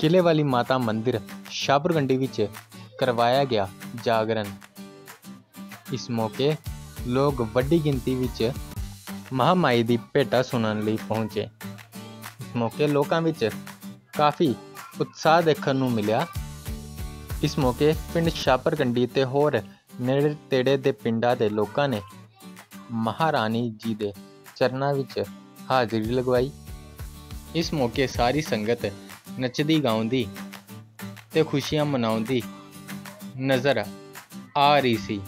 किले वाली माता मंदिर शाहपुरगंडी विच करवाया गया जागरण। इस मौके लोग वड्डी गिनती विच महामाई दी भेटा सुनन लई पहुंचे। इस मौके लोकां विच काफ़ी उत्साह देखण नूं मिलिया। इस मौके पिंड शाहपुरगंडी ते होर नेड़े तेड़े दे पिंडां दे लोकां ने महारानी जी दे चरनां विच हाज़री लगवाई। इस मौके सारी संगत नचदी गाउंदी ते खुशियां मनाउंदी नज़र आ रही सी।